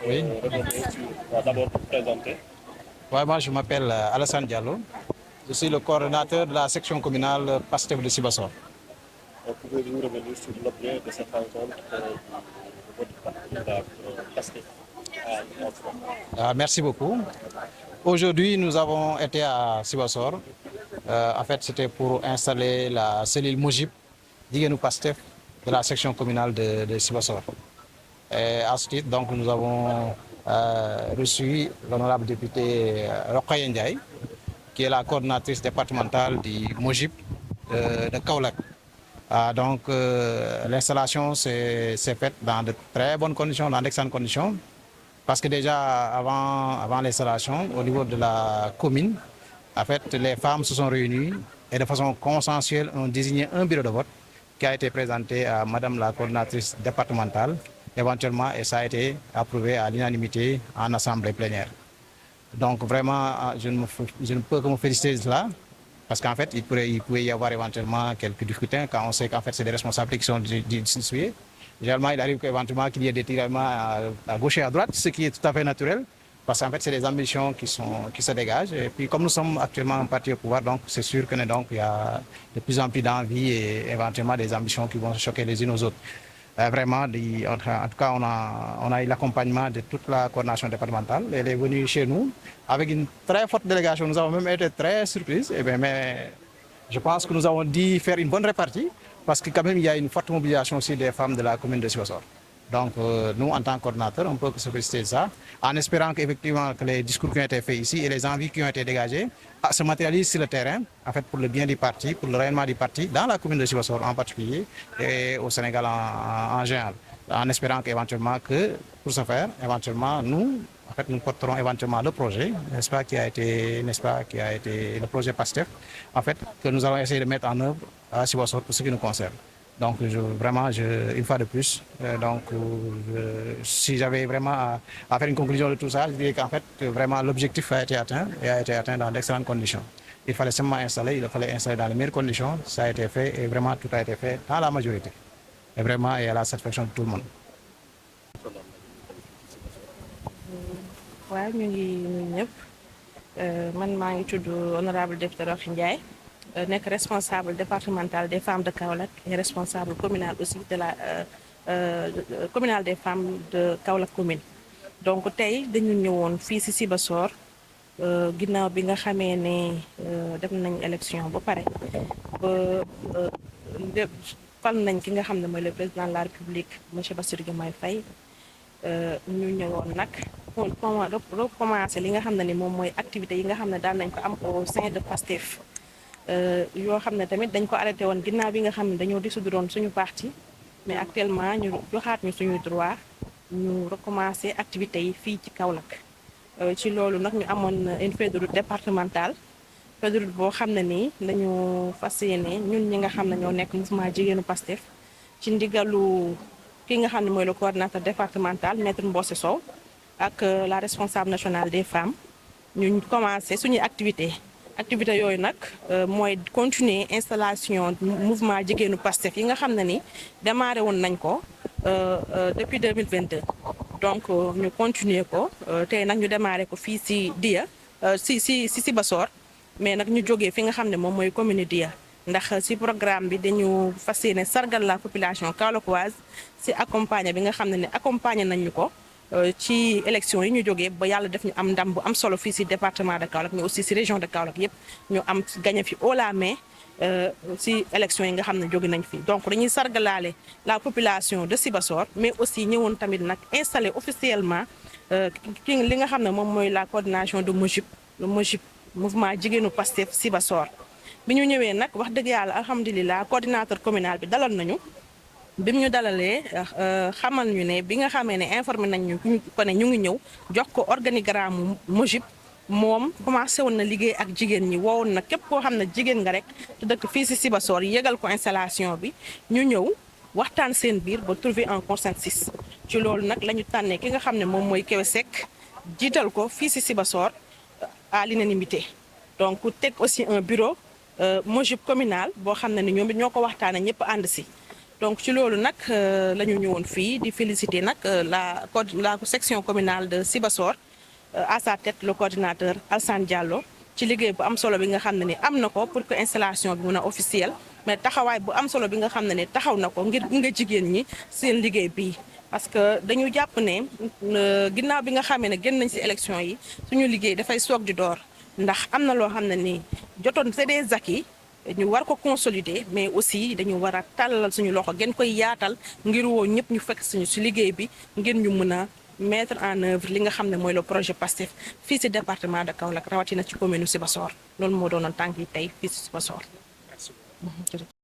Oui. D'abord pour présenter. Ouais, moi, je m'appelle Alassane Diallo. Je suis le coordonnateur de la section communale PASTEF de Sibassor. Pouvez-vous revenir sur l'objet de cette rencontre de votre parti, PASTEF à Oxford? Merci beaucoup. Aujourd'hui, nous avons été à Sibassor. En fait, c'était pour installer la cellule Mojib Jigéenu PASTEF de la section communale de Sibassor. Et à ce titre, donc, nous avons reçu l'honorable député Rokhaya Ndiaye, qui est la coordonnatrice départementale du Mojib de Kaolack. L'installation s'est faite dans de très bonnes conditions, dans d'excellentes conditions, parce que déjà avant l'installation, au niveau de la commune, en fait, les femmes se sont réunies et de façon consensuelle ont désigné un bureau de vote qui a été présenté à Madame la coordonnatrice départementale, éventuellement, et ça a été approuvé à l'unanimité en assemblée plénière. Donc vraiment, je ne peux que me féliciter de cela, parce qu'en fait, il pouvait y avoir éventuellement quelques difficultés quand on sait qu'en fait, c'est des responsabilités qui sont distribuées. Généralement, il arrive éventuellement qu'il y ait des tiraillements à gauche et à droite, ce qui est tout à fait naturel, parce qu'en fait, c'est des ambitions qui se dégagent. Et puis, comme nous sommes actuellement un parti au pouvoir, donc c'est sûr qu'il y a de plus en plus d'envie et éventuellement des ambitions qui vont se choquer les unes aux autres. Vraiment, en tout cas, on a eu l'accompagnement de toute la coordination départementale. Elle est venue chez nous avec une très forte délégation. Nous avons même été très surpris. Mais je pense que nous avons dû faire une bonne répartie parce que quand même, il y a une forte mobilisation aussi des femmes de la commune de Sibassor. Donc, nous, en tant que coordinateur, on peut se féliciter de ça, en espérant qu'effectivement, que les discours qui ont été faits ici et les envies qui ont été dégagées se matérialisent sur le terrain, en fait, pour le bien du parti, pour le rayonnement du parti, dans la commune de Sibassor en particulier, et au Sénégal en général. En espérant qu'éventuellement, pour ce faire, éventuellement, nous, en fait, nous porterons éventuellement le projet, n'est-ce pas, qui a été le projet PASTEF, en fait, que nous allons essayer de mettre en œuvre à Sibassor pour ce qui nous concerne. Donc, une fois de plus, si j'avais vraiment à faire une conclusion de tout ça, je dirais qu'en fait, vraiment, l'objectif a été atteint et a été atteint dans d'excellentes conditions. Il fallait seulement installer, il fallait installer dans les meilleures conditions, ça a été fait et vraiment tout a été fait dans la majorité. Et vraiment, et à la satisfaction de tout le monde. waaw ñu ngi nuyu ñëpp man maa ngi tudd honorable député Rokhaya Ndiaye nekk responsable départemental des femmes de Kaolack et responsable communal aussi de la communal des femmes de Kaolack commune. Donc tey dañu ñëwoon fii ci Sibassor ginnaaw bi nga xamee ne def nañ élection ba pare ba fal nañ ki nga xam ne mooy le président de la République monsieur Bassirou Diomaye Faye. ñu ñëwoon nag recommencer li nga xam ne ni moom mooy activité yi nga xam ne daan nañ ko am au sein de PASTEF yoo xam ne tamit dañ ko arrêté woon ginnaaw bi nga xam ne dañoo dissoudre woon suñu parti mais actuellement ñu joxaat ñu suñuy droit ñu recommencer activités yi fii ci Kaolack ci loolu nag ñu amoon une feuille de route départementale feuille de route boo xam ne nii lañu fas yéene ñun ñi nga xam ne ñoo nekk mouvement jigéenu PASTEF ci ndigalu ki nga xam ne mooy le coordinateur départemental maître Mbossé Sow ak la responsable nationale des femmes ñu commencé suñuy activité yooyu nag mooy continuer installation mouvement jigéenu PASTEF yi nga xam ne ni démarré woon nañ ko depuis 2022 donc ñu continuer ko tey nag ñu démarré ko fii ci Dia ci Sibassor mais nag ñu jógee fi nga xam ne moom mooy commune Dia ndax ci programme bi dañu fas yéene sargal la population kaolackoise ci accompagner bi nga xam ne accompagner nañu ko ci élection yi ñu jógee ba yàlla def ñu am ndam bu am solo fii ci département de Kaolack mais aussi ci région de Kaolack yépp ñu am gagné fi haut la main ci élection yi nga xam ne jóge nañ fi donc dañuy sargalaale la population de Sibassor mais aussi ñëwoon tamit nag installer officiellement li nga xam ne moom mooy la coordination de Mojib le Mojib mouvement jigéenu PASTEF Sibassor. bi ñu ñëwee nag wax dëgg yàlla alhamdulilah coordinateur communal bi dalal nañu bi mu ñu dalalee xamal ñu ne bi nga xamee ne informé nañ ñu ko ne ñu ngi ñëw jox ko organigramme Mojib moom commencé woon na liggéey ak jigéen ñi woowoon na képp koo xam ne jigéen nga rek te dëkk fii ci Sibassor yëgal ko installation bi ñu ñëw waxtaan seen biir ba trouver un consensus ci loolu nag la ñu tànnee ki nga xam ne moom mooy Kewe Seck jiital ko fii ci Sibassor à l'unanimité donc teg aussi un bureau Mojib communal boo xam ne ni ñoom it ñoo ko waxtaanee ñëpp ànd ci donc ci loolu nag la ñu ñëwoon fii di féliciter nag la section communale de Sibassor à sa tête le coordinateur Alsane Diallo ci liggéey bu am solo bi nga xam ne ni am na ko pour que installation bi mun a officielle mais taxawaay bu am solo bi nga xam ne ni taxaw na ko ngir gunge jigéen ñi seen liggéey bii. parce que dañu jàpp ne ginnaaw bi nga xamee ne génn nañ ci élection yi suñu liggéey dafay soog di door ndax am na loo xam ne ni jotoon c'est des acquis ñu war ko consolider mais aussi dañu war a tàllal suñu loxo gën koy yaatal ngir woo ñëpp ñu fekk suñu ci liggéey bi ngir ñu mën a mettre en œuvre li nga xam ne mooy le projet PASTEF fii ci département de Kaolack rawatina ci commune Sibassor loolu moo doonoon tànk yi tey fii ci Sibassor.